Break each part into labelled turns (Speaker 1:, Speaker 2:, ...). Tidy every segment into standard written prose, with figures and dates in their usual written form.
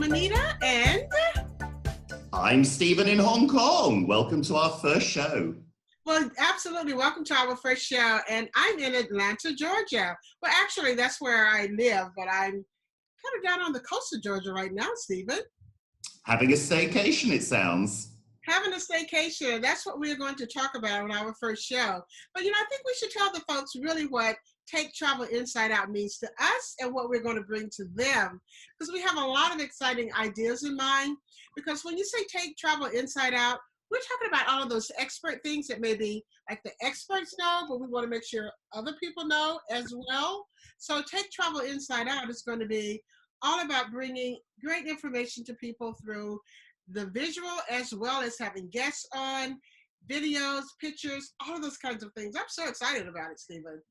Speaker 1: I'm Annita, and
Speaker 2: I'm Stephen in Hong Kong. Welcome to our first show.
Speaker 1: well, absolutely. Welcome to our first show. And I'm in Atlanta, Georgia. Well, actually, that's where I live, but I'm kind of down on the coast of Georgia right now, Stephen.
Speaker 2: Having a staycation, it sounds.
Speaker 1: Having a staycation. That's what we're going to talk about on our first show. But, I think we should tell the folks really what Take Travel Inside Out means to us and what we're going to bring to them. Because we have a lot of exciting ideas in mind. Because when you say Take Travel Inside Out, we're talking about all of those expert things that maybe like the experts know, but we want to make sure other people know as well. So Take Travel Inside Out is going to be all about bringing great information to people through the visual as well as having guests on, videos, pictures, all of those kinds of things. I'm so excited about it, Stephen.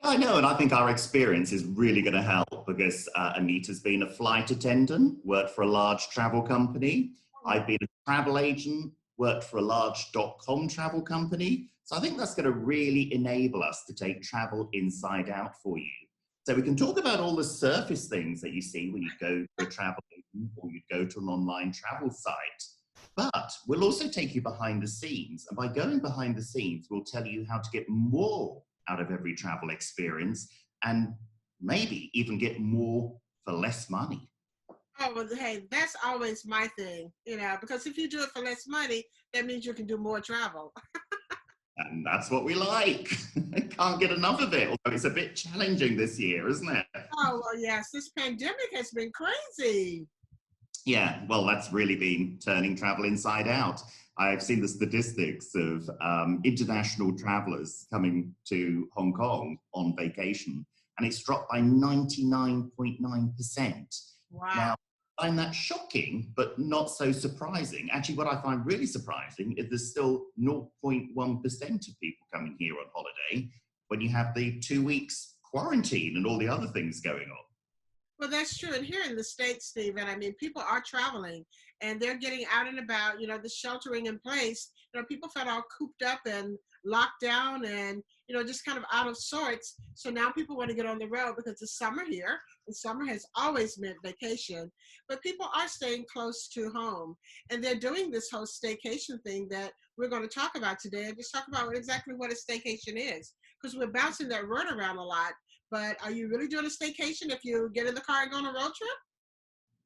Speaker 2: I know, and I think our experience is really going to help because Annita's been a flight attendant, worked for a large travel company. I've been a travel agent, worked for a large .com travel company. So I think that's going to really enable us to take travel inside out for you. So we can talk about all the surface things that you see when you go to a travel agent or you go to an online travel site. But we'll also take you behind the scenes. And by going behind the scenes, we'll tell you how to get more out of every travel experience and maybe even get more for less money.
Speaker 1: Oh, well, hey, that's always my thing, because if you do it for less money, that means you can do more travel.
Speaker 2: And that's what we like. Can't get enough of it, although it's a bit challenging this year, isn't it?
Speaker 1: Oh, well, yes, this pandemic has been crazy.
Speaker 2: Yeah, well, that's really been turning travel inside out. I've seen the statistics of international travelers coming to Hong Kong on vacation, and it's dropped by 99.9%.
Speaker 1: Wow.
Speaker 2: Now, I find that shocking, but not so surprising. Actually, what I find really surprising is there's still 0.1% of people coming here on holiday when you have the 2 weeks quarantine and all the other things going on.
Speaker 1: Well, that's true. And here in the States, Stephen, people are traveling and they're getting out and about, the sheltering in place. People felt all cooped up and locked down and, just kind of out of sorts. So now people want to get on the road because it's summer here. And summer has always meant vacation. But people are staying close to home. And they're doing this whole staycation thing that we're going to talk about today and just talk about exactly what a staycation is. Because we're bouncing that word around a lot. But are you really doing a staycation if you get in the car and go on a road trip?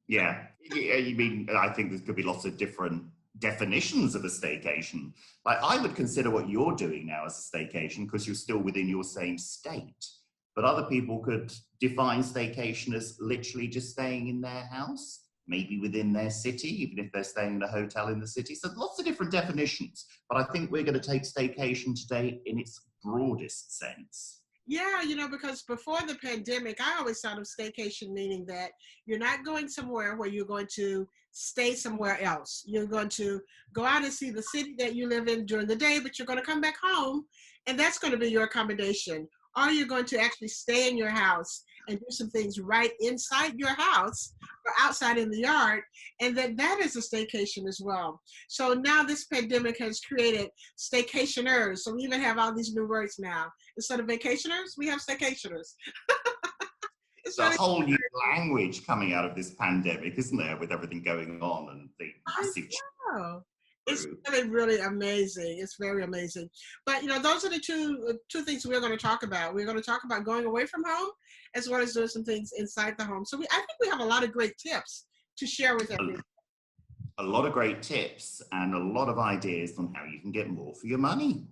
Speaker 2: Yeah, you mean, I think there could be lots of different definitions of a staycation. Like I would consider what you're doing now as a staycation because you're still within your same state. But other people could define staycation as literally just staying in their house, maybe within their city, even if they're staying in a hotel in the city. So lots of different definitions. But I think we're going to take staycation today in its broadest sense.
Speaker 1: Yeah, because before the pandemic, I always thought of staycation meaning that you're not going somewhere where you're going to stay somewhere else. You're going to go out and see the city that you live in during the day, but you're going to come back home and that's going to be your accommodation. Or you're going to actually stay in your house and do some things right inside your house or outside in the yard. And that is a staycation as well. So now this pandemic has created staycationers. So we even have all these new words now. Instead of vacationers, we have staycationers.
Speaker 2: It's a whole new language coming out of this pandemic, isn't there, with everything going on and the massive change.
Speaker 1: It's really, really amazing. It's very amazing. But, those are the two things we're going to talk about. We're going to talk about going away from home as well as doing some things inside the home. So I think we have a lot of great tips to share with everyone.
Speaker 2: A lot of great tips and a lot of ideas on how you can get more for your money.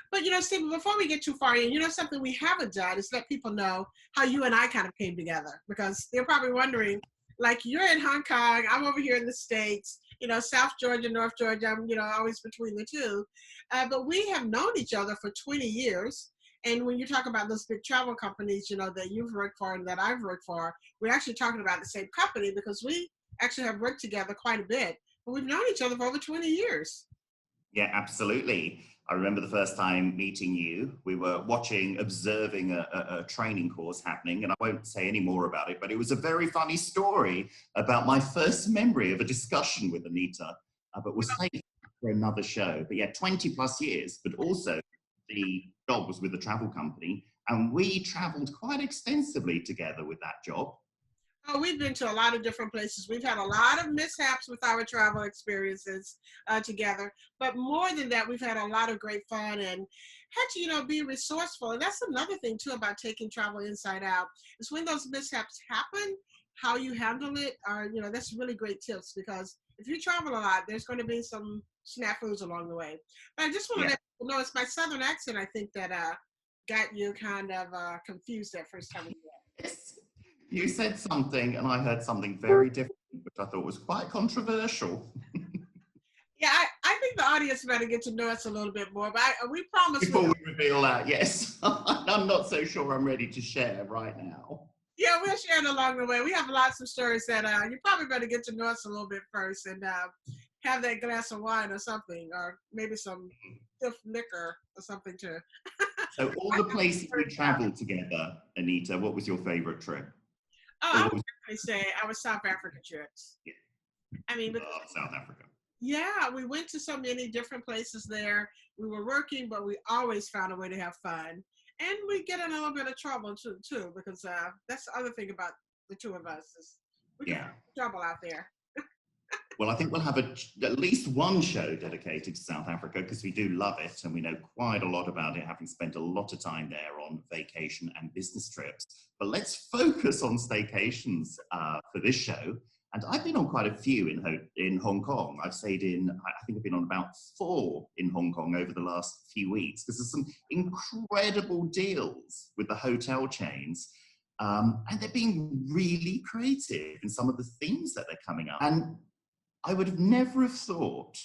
Speaker 1: But, Stephen, before we get too far in, something we haven't done is let people know how you and I kind of came together because they're probably wondering, like, you're in Hong Kong, I'm over here in the States, South Georgia, North Georgia, I'm, always between the two. But we have known each other for 20 years. And when you talk about those big travel companies, that you've worked for and that I've worked for, we're actually talking about the same company because we actually have worked together quite a bit. But we've known each other for over 20 years.
Speaker 2: Yeah, absolutely. I remember the first time meeting you, we were observing a training course happening, and I won't say any more about it, but it was a very funny story about my first memory of a discussion with Annita, but we'll save for another show. But yeah, 20 plus years, but also the job was with a travel company, and we traveled quite extensively together with that job.
Speaker 1: Oh, we've been to a lot of different places. We've had a lot of mishaps with our travel experiences together. But more than that, we've had a lot of great fun and had to, be resourceful. And that's another thing, too, about taking travel inside out is when those mishaps happen, how you handle it are, that's really great tips because if you travel a lot, there's going to be some snafus along the way. But I just want to
Speaker 2: Yeah.
Speaker 1: let you know it's my Southern accent, I think, that got you kind of confused that first time.
Speaker 2: Yes. You said something and I heard something very different, which I thought was quite controversial.
Speaker 1: Yeah, I think the audience better get to know us a little bit more, but we promise
Speaker 2: Before we reveal that, yes. I'm not so sure I'm ready to share right now.
Speaker 1: yeah, we'll share it along the way. We have lots of stories that you probably better get to know us a little bit first and have that glass of wine or something, or maybe some stiff liquor or something too.
Speaker 2: So all the places we traveled together, Annita, what was your favorite trip?
Speaker 1: Oh,
Speaker 2: Or
Speaker 1: I
Speaker 2: what
Speaker 1: would
Speaker 2: was
Speaker 1: definitely say our South Africa trips.
Speaker 2: yeah,
Speaker 1: I mean, because,
Speaker 2: South Africa?
Speaker 1: yeah, we went to so many different places there. We were working, but we always found a way to have fun. And we get in a little bit of trouble too because that's the other thing about the two of us is we can
Speaker 2: Yeah.
Speaker 1: find trouble out there.
Speaker 2: Well, I think we'll have at least one show dedicated to South Africa because we do love it and we know quite a lot about it, having spent a lot of time there on vacation and business trips. But let's focus on staycations for this show. And I've been on quite a few in Hong Kong. I think I've been on about 4 in Hong Kong over the last few weeks because there's some incredible deals with the hotel chains. And they're being really creative in some of the themes that they're coming up. And I would have never have thought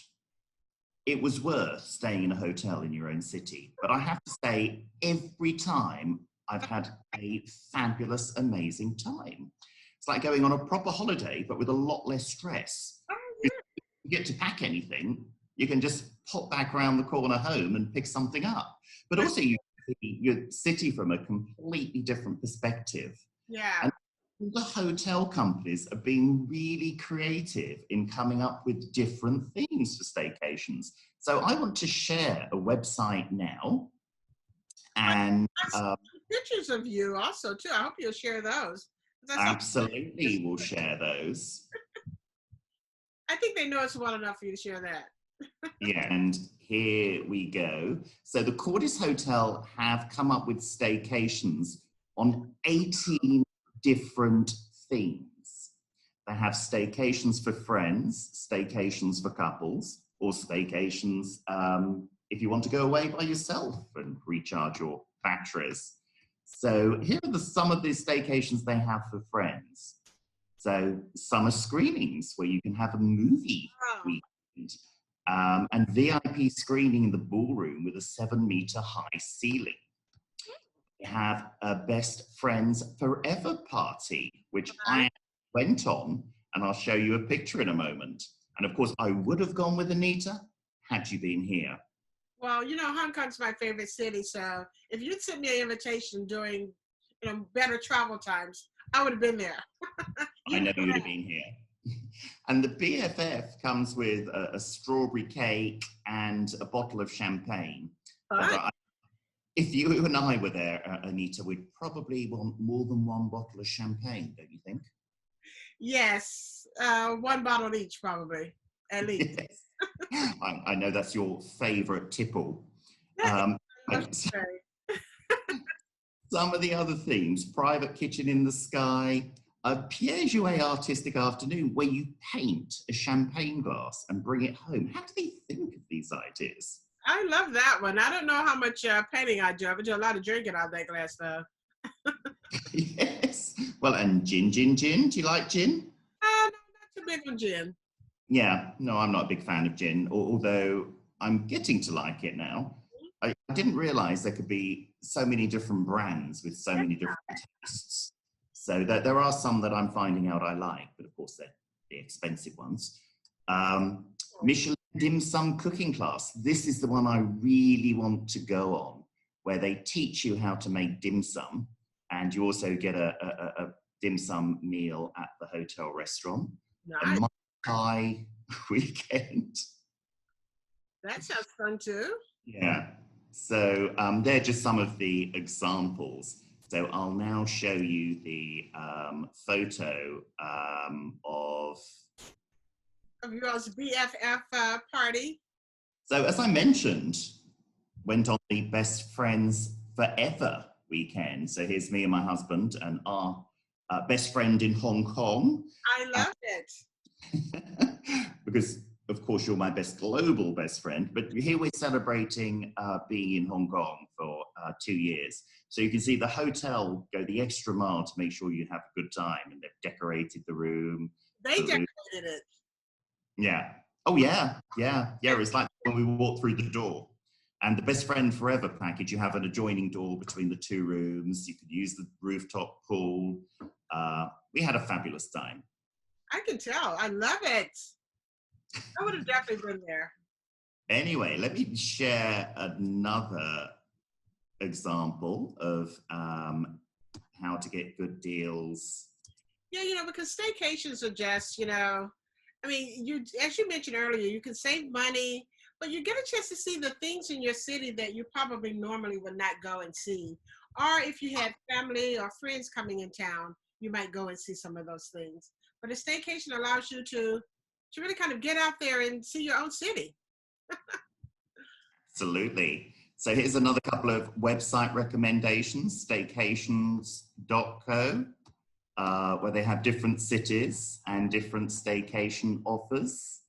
Speaker 2: it was worth staying in a hotel in your own city. But I have to say, every time I've had a fabulous, amazing time. It's like going on a proper holiday, but with a lot less stress.
Speaker 1: Oh,
Speaker 2: If you get to pack anything, you can just pop back around the corner home and pick something up. But also you see your city from a completely different perspective.
Speaker 1: yeah.
Speaker 2: And the hotel companies are being really creative in coming up with different themes for staycations. So I want to share a website now. And
Speaker 1: Pictures of you also too. I hope you'll share those.
Speaker 2: absolutely, we'll share those.
Speaker 1: I think they know us well enough for you to share that.
Speaker 2: Yeah, and here we go. So the Cordis Hotel have come up with staycations on 18 different themes. They have staycations for friends, staycations for couples, or staycations if you want to go away by yourself and recharge your batteries. So here are some of the staycations they have for friends. So summer screenings where you can have a movie weekend. And VIP screening in the ballroom with a 7-meter high ceiling. We have a Best Friends Forever party, which I went on, and I'll show you a picture in a moment. And of course, I would have gone with Annita had you been here.
Speaker 1: Well, Hong Kong's my favorite city, so if you'd sent me an invitation during, better travel times, I would have been there.
Speaker 2: I know you would have been here. And the BFF comes with a strawberry cake and a bottle of champagne. If you and I were there, Annita, we'd probably want more than one bottle of champagne, don't you think?
Speaker 1: Yes, 1 bottle each, probably, at least.
Speaker 2: Yes. I know that's your favourite tipple. Some of the other themes, private kitchen in the sky, a Pierre Jouet artistic afternoon where you paint a champagne glass and bring it home. How do they think of these ideas?
Speaker 1: I love that one. I don't know how much painting I do. I do a lot of drinking out of that glass, though.
Speaker 2: Yes. Well, and gin. Do you like gin?
Speaker 1: No, not too big on gin.
Speaker 2: Yeah, no, I'm not a big fan of gin, although I'm getting to like it now. I didn't realize there could be so many different brands with so many different tastes. So there are some that I'm finding out I like, but of course they're the expensive ones. Michelin dim sum cooking class. This is the one I really want to go on, where they teach you how to make dim sum, and you also get a dim sum meal at the hotel restaurant.
Speaker 1: Nice.
Speaker 2: A Mai Tai weekend.
Speaker 1: That sounds fun too.
Speaker 2: Yeah. So they're just some of the examples. So I'll now show you the photo of...
Speaker 1: Of yours BFF party.
Speaker 2: So as I mentioned, went on the Best Friends Forever weekend. So here's me and my husband and our best friend in Hong Kong.
Speaker 1: I love it.
Speaker 2: Because, of course, you're my global best friend. But here we're celebrating being in Hong Kong for 2 years. So you can see the hotel go the extra mile to make sure you have a good time. And they've decorated the room.
Speaker 1: They decorated it.
Speaker 2: Yeah. Oh, yeah. Yeah. Yeah. It's like when we walk through the door. And the Best Friend Forever package, you have an adjoining door between the 2 rooms. You could use the rooftop pool. We had a fabulous time.
Speaker 1: I can tell. I love it. I would have definitely been there.
Speaker 2: Anyway, let me share another example of how to get good deals.
Speaker 1: Yeah, because staycations are just, I mean, as you mentioned earlier, you can save money, but you get a chance to see the things in your city that you probably normally would not go and see. Or if you had family or friends coming in town, you might go and see some of those things. But a staycation allows you to really kind of get out there and see your own city.
Speaker 2: Absolutely. So here's another couple of website recommendations, staycations.co, where they have different cities and different staycation offers.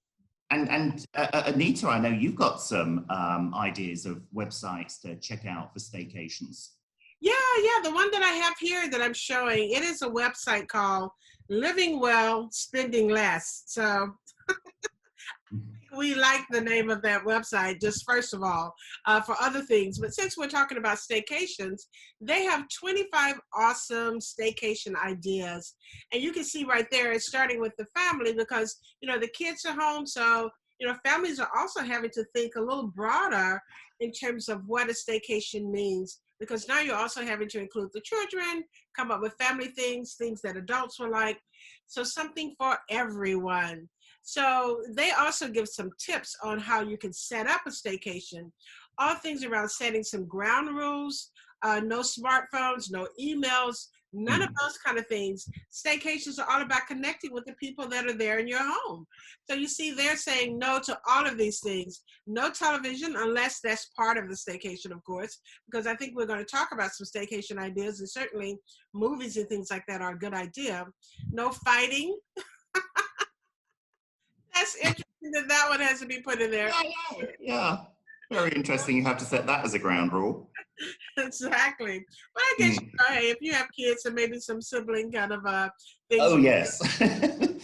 Speaker 2: And Annita, I know you've got some ideas of websites to check out for staycations.
Speaker 1: Yeah, the one that I have here that I'm showing, it is a website called Living Well, Spending Less. So we like the name of that website, just first of all, for other things. But since we're talking about staycations, they have 25 awesome staycation ideas. And you can see right there, it's starting with the family because, the kids are home. So, families are also having to think a little broader in terms of what a staycation means. Because now you're also having to include the children, come up with family things that adults will like. So something for everyone. So they also give some tips on how you can set up a staycation. All things around setting some ground rules, no smartphones, no emails, none of those kind of things. Staycations are all about connecting with the people that are there in your home. So you see, they're saying no to all of these things. No television, unless that's part of the staycation, of course, because I think we're going to talk about some staycation ideas, and certainly movies and things like that are a good idea. No fighting. That's interesting that one has to be put in there.
Speaker 2: Yeah. Very interesting. You have to set that as a ground rule.
Speaker 1: Exactly. But I guess, hey, if you have kids and maybe some sibling kind of things.
Speaker 2: Oh, yes.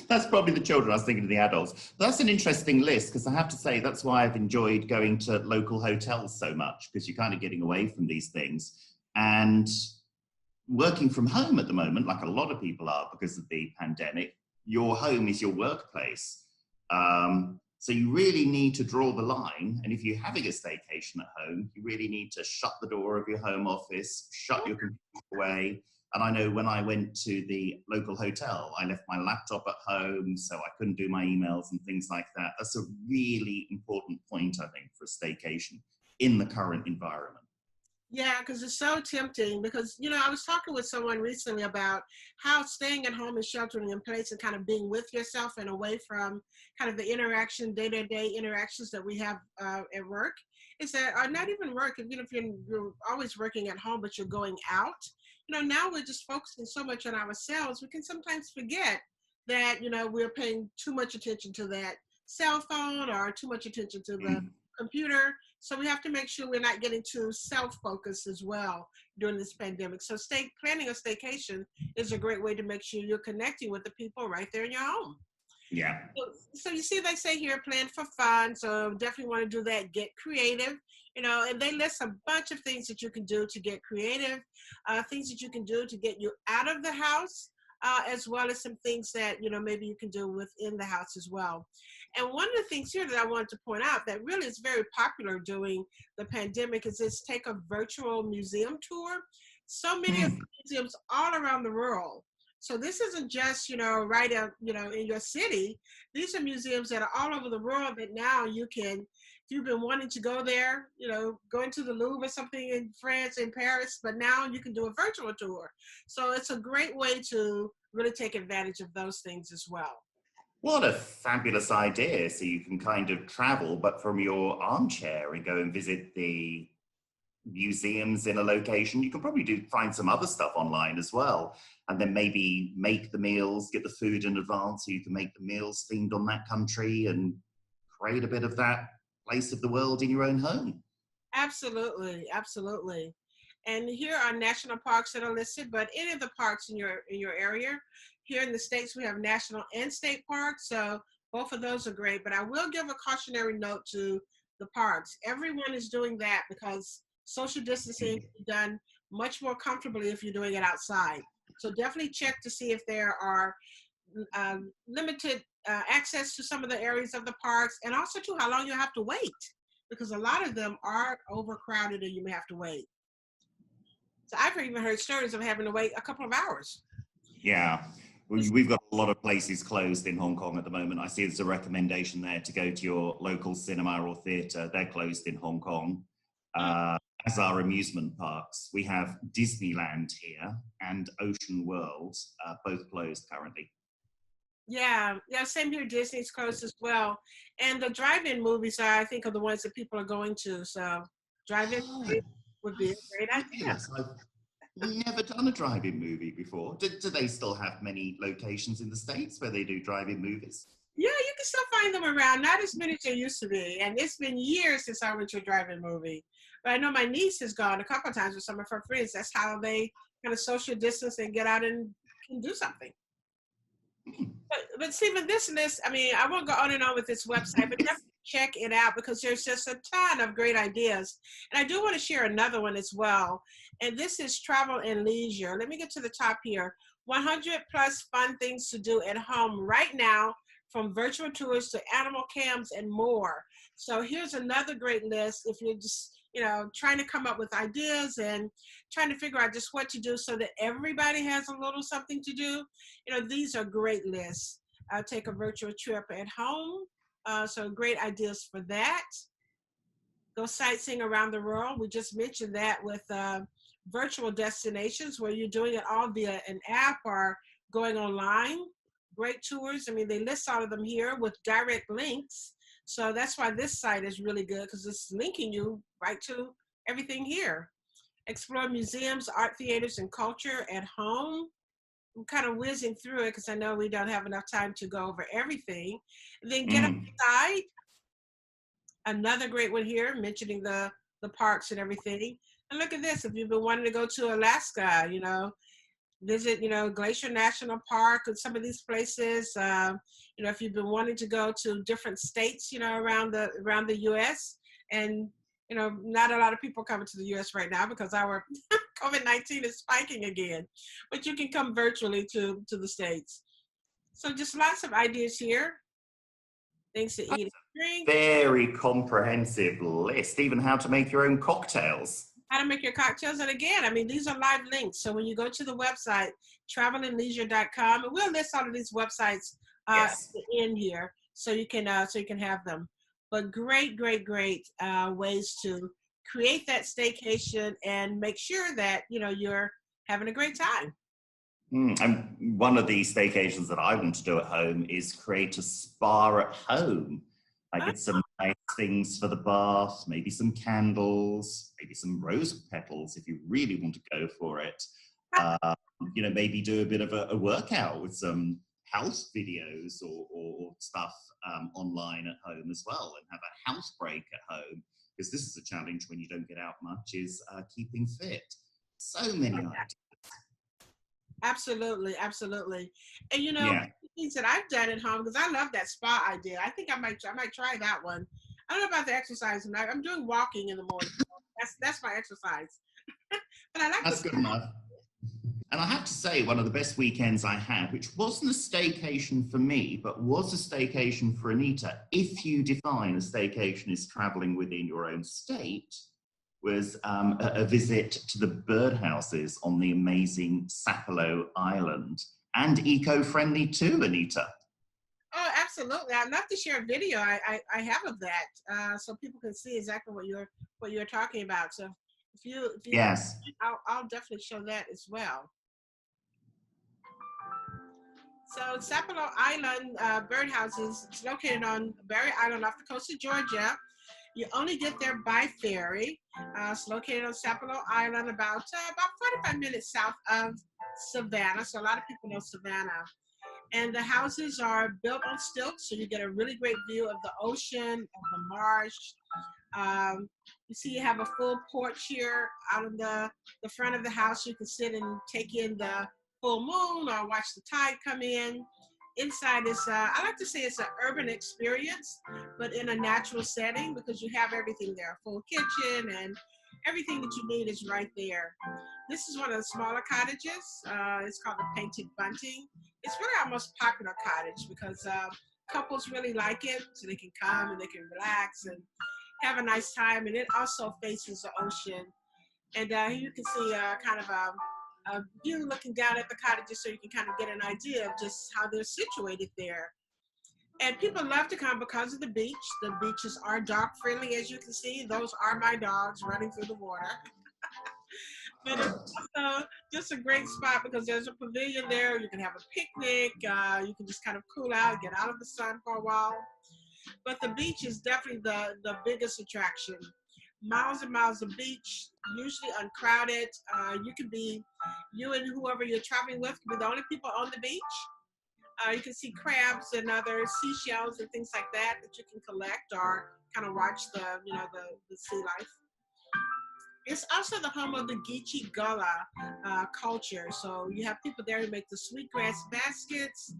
Speaker 2: That's probably the children. I was thinking of the adults. That's an interesting list because I have to say that's why I've enjoyed going to local hotels so much, because you're kind of getting away from these things. And working from home at the moment, like a lot of people are because of the pandemic, your home is your workplace. So you really need to draw the line. And if you're having a staycation at home, you really need to shut the door of your home office, shut your computer away. And I know when I went to the local hotel, I left my laptop at home, so I couldn't do my emails and things like that. That's a really important point, I think, for a staycation in the current environment. Yeah,
Speaker 1: because it's so tempting because, I was talking with someone recently about how staying at home and sheltering in place and kind of being with yourself and away from kind of the day-to-day interactions that we have at work is that, or not even work, if you're always working at home, but you're going out, now we're just focusing so much on ourselves, we can sometimes forget that, we're paying too much attention to that cell phone or too much attention to the computer. So we have to make sure we're not getting too self-focused as well during this pandemic. So planning a staycation is a great way to make sure you're connecting with the people right there in your home.
Speaker 2: Yeah.
Speaker 1: So you see, they say here, plan for fun. So definitely want to do that. Get creative, and they list a bunch of things that you can do to get creative, things that you can do to get you out of the house, as well as some things that, maybe you can do within the house as well. And one of the things here that I wanted to point out that really is very popular during the pandemic is this take a virtual museum tour. So many of the museums all around the world. So this isn't just, right out, in your city. These are museums that are all over the world that now you can, if you've been wanting to go there, going to the Louvre or something in France, in Paris, but now you can do a virtual tour. So it's a great way to really take advantage of those things as well.
Speaker 2: What a fabulous idea. So you can kind of travel, but from your armchair and go and visit the museums in a location. You can probably find some other stuff online as well. And then maybe make the meals, get the food in advance so you can make the meals themed on that country and create a bit of that place of the world in your own home.
Speaker 1: Absolutely, absolutely. And here are national parks that are listed, but any of the parks in your area. Here in the States, we have national and state parks, so both of those are great. But I will give a cautionary note to the parks. Everyone is doing that because social distancing can be done much more comfortably if you're doing it outside. So definitely check to see if there are limited access to some of the areas of the parks, and also to how long you have to wait, because a lot of them are overcrowded and you may have to wait. So I've even heard stories of having to wait a couple of hours.
Speaker 2: Yeah, we've got a lot of places closed in Hong Kong at the moment. I see there's a recommendation there to go to your local cinema or theatre. They're closed in Hong Kong, as are amusement parks. We have Disneyland here and Ocean World, both closed currently.
Speaker 1: Yeah, same here. Disney's closed as well. And the drive-in movies I think, are the ones that people are going to. So drive-in would be a great idea.
Speaker 2: I've never done a drive-in movie before. Do they still have many locations in the States where they do drive-in movies?
Speaker 1: Yeah, you can still find them around. Not as many as there used to be. And it's been years since I went to a drive-in movie. But I know my niece has gone a couple of times with some of her friends. That's how they kind of social distance and get out and can do something. But Stephen, this list, I mean, I won't go on and on with this website, but definitely check it out because there's just a ton of great ideas. And I do want to share another one as well. And this is Travel and Leisure. Let me get to the top here. 100 plus fun things to do at home right now, from virtual tours to animal cams and more. So here's another great list if you're just, trying to come up with ideas and trying to figure out just what to do so that everybody has a little something to do. These are great lists. Take a virtual trip at home. So great ideas for that. Go sightseeing around the world. We just mentioned that with virtual destinations where you're doing it all via an app or going online. Great tours. I mean, they list all of them here with direct links. So that's why this site is really good, because it's linking you right to everything here. Explore museums, art theaters, and culture at home. I'm kind of whizzing through it because I know we don't have enough time to go over everything. And then get outside. Another great one here, mentioning the parks and everything. And look at this, if you've been wanting to go to Alaska, visit, Glacier National Park and some of these places. If you've been wanting to go to different states, around the U.S. and, not a lot of people coming to the U.S. right now because our COVID-19 is spiking again, but you can come virtually to the States. So just lots of ideas here. Things to eat and drink.
Speaker 2: Very comprehensive list, even how to make your own cocktails.
Speaker 1: How to make your cocktails. And again, I mean, these are live links. So when you go to the website, travelandleisure.com, and we'll list all of these websites at the end here so you can have them. But great ways to create that staycation and make sure that, you're having a great time.
Speaker 2: And one of the staycations that I want to do at home is create a spa at home. I get some nice things for the bath, maybe some candles, maybe some rose petals if you really want to go for it. Maybe do a bit of a workout with some house videos or stuff online at home as well, and have a house break at home, because this is a challenge when you don't get out much, is keeping fit. So many ideas.
Speaker 1: Absolutely. And things that I've done at home, because I love that spa idea. I think I might try that one. I don't know about the exercise. I'm doing walking in the morning. That's my exercise. But I like
Speaker 2: that's good enough. And I have to say, one of the best weekends I had, which wasn't a staycation for me, but was a staycation for Annita, if you define a staycation as traveling within your own state, was a visit to the birdhouses on the amazing Sapelo Island, and eco-friendly too, Annita.
Speaker 1: Oh, Absolutely. I'd love to share a video I have of that, so people can see exactly what you're talking about. So if you
Speaker 2: Yes.
Speaker 1: I'll definitely show that as well. So Sapelo Island birdhouses, it's located on Berry Island off the coast of Georgia. You only get there by ferry. It's located on Sapelo Island, about 45 minutes south of Savannah. So a lot of people know Savannah. And the houses are built on stilts, so you get a really great view of the ocean, of the marsh. You see, you have a full porch here out in the front of the house. You can sit and take in the full moon or watch the tide come in. Inside is, I like to say it's an urban experience, but in a natural setting because you have everything there, a full kitchen and everything that you need is right there. This is one of the smaller cottages. It's called the Painted Bunting. It's really our most popular cottage because couples really like it, so they can come and they can relax and have a nice time. And it also faces the ocean. And you can see kind of a view looking down at the cottages, so you can kind of get an idea of just how they're situated there. And people love to come because of the beach. The beaches are dog friendly, as you can see. Those are my dogs running through the water. But it's also just a great spot because there's a pavilion there. You can have a picnic. You can just kind of cool out, get out of the sun for a while. But the beach is definitely the biggest attraction. Miles and miles of beach, usually uncrowded. You and whoever you're traveling with can be the only people on the beach. You can see crabs and other seashells and things like that that you can collect or kind of watch the sea life. It's also the home of the Geechee Gullah culture. So you have people there who make the sweetgrass baskets.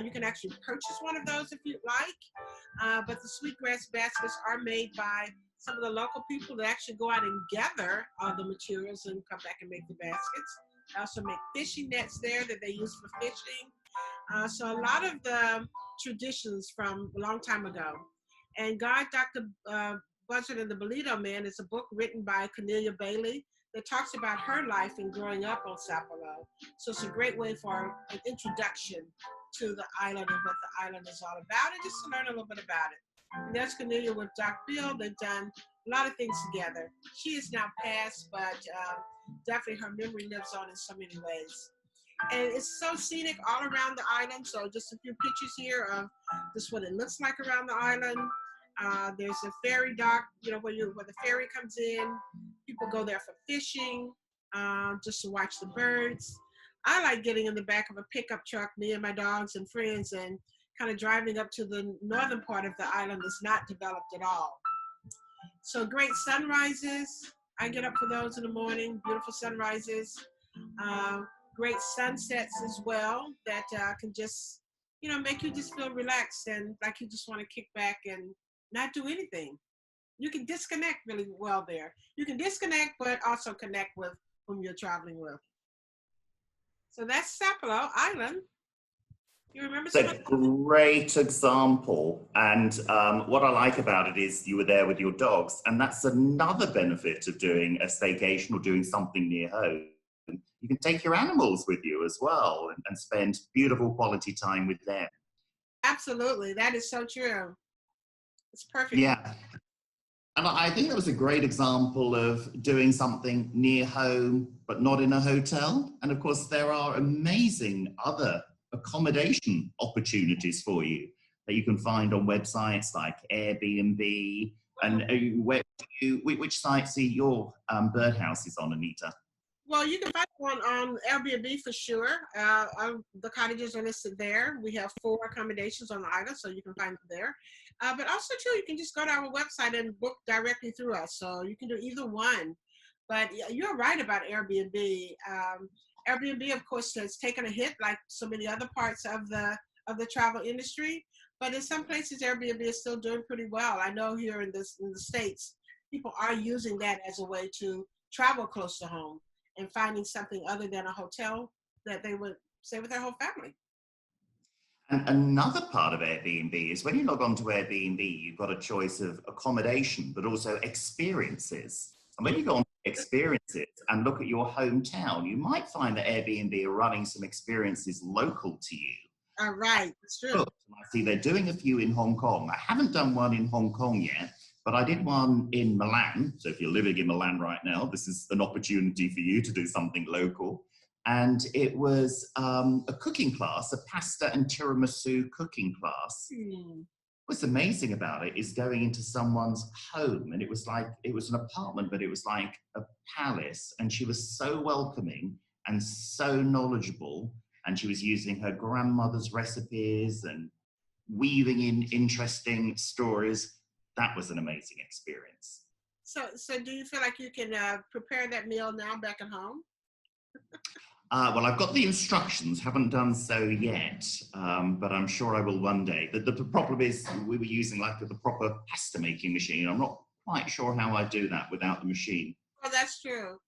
Speaker 1: You can actually purchase one of those if you'd like. But the sweetgrass baskets are made by some of the local people that actually go out and gather all the materials and come back and make the baskets. They also make fishing nets there that they use for fishing. So a lot of the traditions from a long time ago. And God, Dr. Buzzard and the Bolito Man is a book written by Cornelia Bailey that talks about her life and growing up on Sapelo. So it's a great way for an introduction to the island and what the island is all about and just to learn a little bit about it. And that's Cornelia with Doc Bill. They've done a lot of things together. She is now passed, but definitely her memory lives on in so many ways. And it's so scenic all around the island. So just a few pictures here of just what it looks like around the island. There's a ferry dock, where the ferry comes in. People go there for fishing, just to watch the birds. I like getting in the back of a pickup truck, me and my dogs and friends, and kind of driving up to the northern part of the island that's not developed at all. So great sunrises. I get up for those in the morning, beautiful sunrises. Great sunsets as well that can just, make you just feel relaxed and like you just want to kick back and not do anything. You can disconnect really well there. You can disconnect, but also connect with whom you're traveling with. So that's Sapelo Island. You remember
Speaker 2: It's a great example. And what I like about it is you were there with your dogs. And that's another benefit of doing a staycation or doing something near home. You can take your animals with you as well and spend beautiful quality time with them.
Speaker 1: Absolutely. That is so true. It's perfect.
Speaker 2: Yeah. And I think that was a great example of doing something near home, but not in a hotel. And of course, there are amazing other accommodation opportunities for you that you can find on websites like Airbnb. And which sites are your birdhouses on, Annita?
Speaker 1: Well, you can find one on Airbnb for sure. The cottages are listed there. We have 4 accommodations on the island, so you can find them there. But also, too, you can just go to our website and book directly through us. So you can do either one. But you're right about Airbnb. Airbnb, of course, has taken a hit like so many other parts of the travel industry. But in some places, Airbnb is still doing pretty well. I know here in the States, people are using that as a way to travel close to home and finding something other than a hotel that they would stay with their whole family.
Speaker 2: And another part of Airbnb is when you log on to Airbnb, you've got a choice of accommodation, but also experiences. And when you go on experiences and look at your hometown, you might find that Airbnb are running some experiences local to you.
Speaker 1: All right, it's true.
Speaker 2: Books, and I see they're doing a few in Hong Kong. I haven't done one in Hong Kong yet, but I did one in Milan. So if you're living in Milan right now, this is an opportunity for you to do something local. And it was a cooking class, a pasta and tiramisu cooking class. What's amazing about it is going into someone's home, and it was an apartment, but it was like a palace, and she was so welcoming and so knowledgeable, and she was using her grandmother's recipes and weaving in interesting stories. That was an amazing experience.
Speaker 1: So do you feel like you can prepare that meal now back at home?
Speaker 2: Well, I've got the instructions, haven't done so yet, but I'm sure I will one day. The problem is we were using like the proper pasta making machine. I'm not quite sure how I do that without the machine.
Speaker 1: Oh, that's true.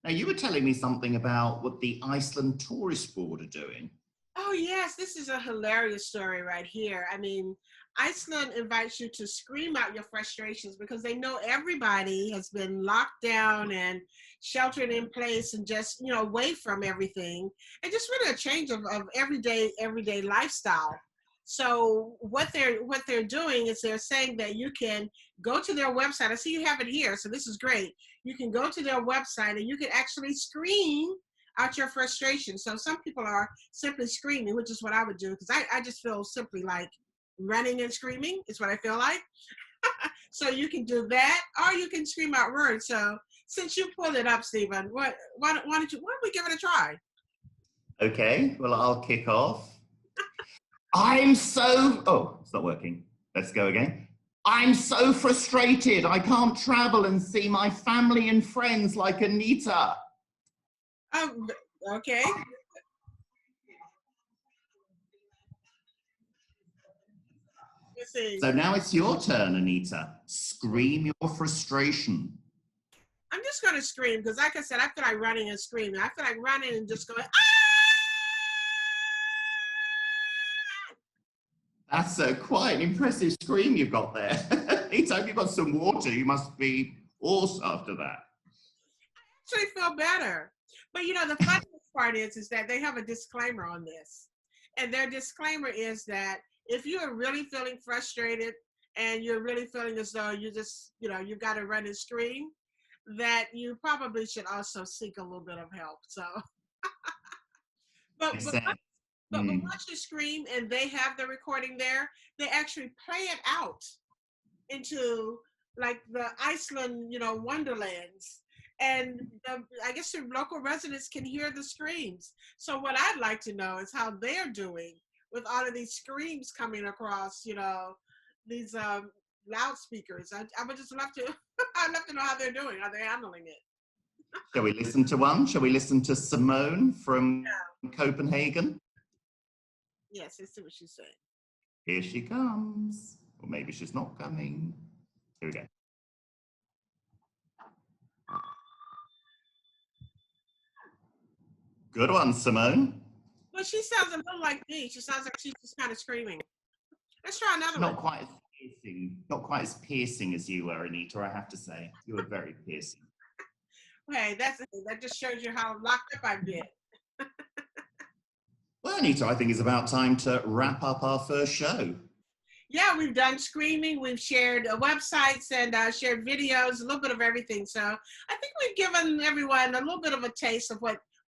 Speaker 2: Now, you were telling me something about what the Iceland Tourist Board are doing.
Speaker 1: Oh, yes, this is a hilarious story right here. I mean, Iceland invites you to scream out your frustrations because they know everybody has been locked down and sheltered in place and just, away from everything. And just really a change of everyday lifestyle. So what they're doing is they're saying that you can go to their website. I see you have it here, so this is great. You can go to their website and you can actually scream out your frustration. So some people are simply screaming, which is what I would do, because I just feel simply like running and screaming is what I feel like. So you can do that, or you can scream out words. So since you pulled it up, Stephen, why don't we give it a try?
Speaker 2: Okay, well, I'll kick off. Oh, it's not working. Let's go again. I'm so frustrated. I can't travel and see my family and friends like Annita.
Speaker 1: Okay. Let's see.
Speaker 2: So now it's your turn, Annita. Scream your frustration.
Speaker 1: I'm just going to scream because, like I said, I feel like running and screaming. I feel like running and just going, ah!
Speaker 2: That's quite an impressive scream you've got there. Anytime you've got some water, you must be hoarse after that.
Speaker 1: I actually feel better. But the funniest part is that they have a disclaimer on this. And their disclaimer is that if you are really feeling frustrated and you're really feeling as though you just, you've got to run and scream, that you probably should also seek a little bit of help. So, but once you scream and they have the recording there, they actually play it out into like the Iceland, wonderlands. And I guess the local residents can hear the screams. So what I'd like to know is how they're doing with all of these screams coming across, these loudspeakers. I would just love to, I'd love to know how they're doing, how they're handling it.
Speaker 2: Shall we listen to one? Shall we listen to Simone from Copenhagen?
Speaker 1: Yes, let's see what she's saying.
Speaker 2: Here she comes. Or maybe she's not coming. Here we go. Good one, Simone.
Speaker 1: Well, she sounds a little like me. She sounds like she's just kind of screaming. Let's try another one.
Speaker 2: Not quite as piercing as you were, Annita, I have to say. You were very piercing.
Speaker 1: Hey, that just shows you how locked up I've been.
Speaker 2: Well, Annita, I think it's about time to wrap up our first show.
Speaker 1: Yeah, we've done screaming, we've shared websites and shared videos, a little bit of everything. So I think we've given everyone a little bit of a taste of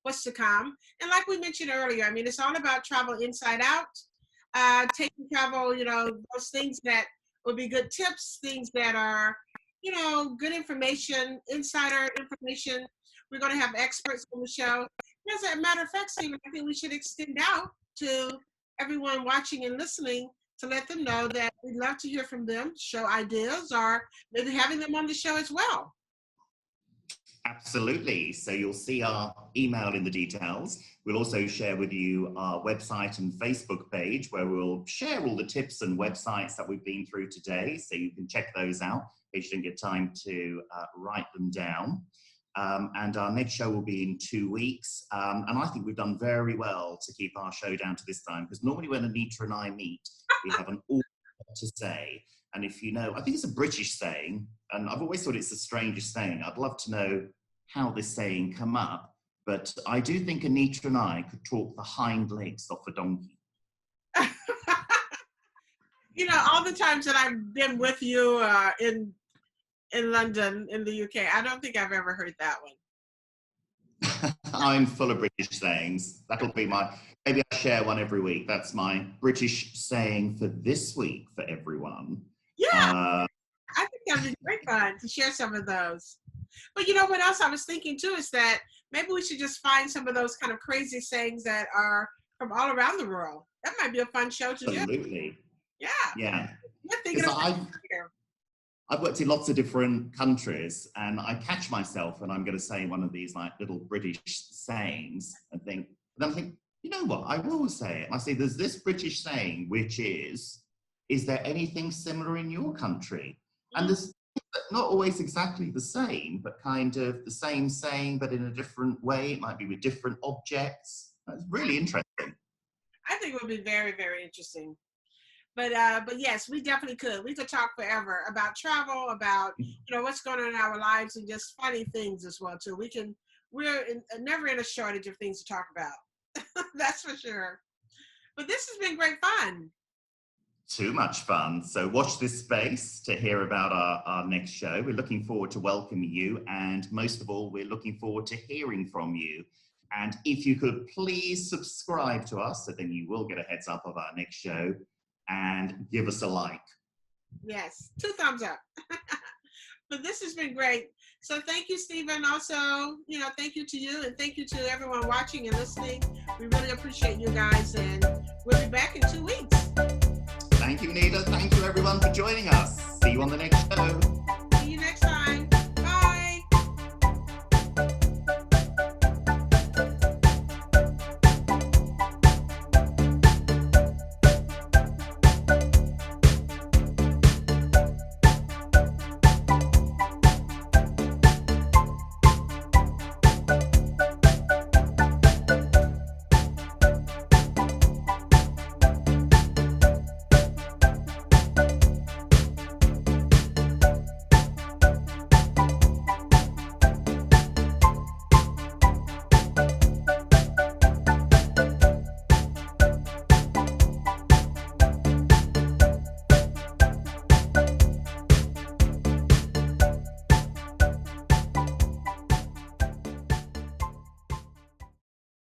Speaker 1: what's to come. And like we mentioned earlier, I mean, it's all about travel inside out, taking travel, those things that would be good tips, things that are, good information, insider information. We're going to have experts on the show. As a matter of fact, Stephen, I think we should extend out to everyone watching and listening to let them know that we'd love to hear from them, show ideas, or maybe having them on the show as well.
Speaker 2: Absolutely. So you'll see our email in the details. We'll also share with you our website and Facebook page where we'll share all the tips and websites that we've been through today. So you can check those out in case you didn't get time to write them down. And our next show will be in 2 weeks. And I think we've done very well to keep our show down to this time, because normally when Annita and I meet, we have an awful lot to say. And if you know, I think it's a British saying, and I've always thought it's the strangest saying. I'd love to know how this saying come up, but I do think Annita and I could talk the hind legs off a donkey.
Speaker 1: You know, all the times that I've been with you in London, in the UK, I don't think I've ever heard that one.
Speaker 2: I'm full of British sayings. That'll be maybe I share one every week. That's my British saying for this week for everyone.
Speaker 1: Yeah, I think that'd be great fun to share some of those. But you know what else I was thinking too is that maybe we should just find some of those kind of crazy sayings that are from all around the world. That might be a fun show to do.
Speaker 2: Absolutely.
Speaker 1: Yeah.
Speaker 2: Yeah.
Speaker 1: You're thinking of
Speaker 2: I've worked in lots of different countries, and I catch myself when I'm going to say one of these like little British sayings and then I think, you know what, I will say it. I say, there's this British saying, which is there anything similar in your country? And there's not always exactly the same, but kind of the same saying, but in a different way. It might be with different objects. That's really interesting.
Speaker 1: I think it would be very, very interesting. But yes, we definitely could. We could talk forever about travel, about what's going on in our lives, and just funny things as well too. We're never in a shortage of things to talk about. That's for sure. But this has been great fun.
Speaker 2: Too much fun. So watch this space to hear about our next show. We're looking forward to welcoming you, and most of all, we're looking forward to hearing from you. And if you could please subscribe to us, so then you will get a heads up of our next show. And give us a like.
Speaker 1: Yes, 2 thumbs up. But this has been great. So thank you, Stephen. Also, thank you to you, and thank you to everyone watching and listening. We really appreciate you guys, and we'll be back in 2 weeks.
Speaker 2: Thank you, Annita. Thank you, everyone, for joining us. See you on the next show.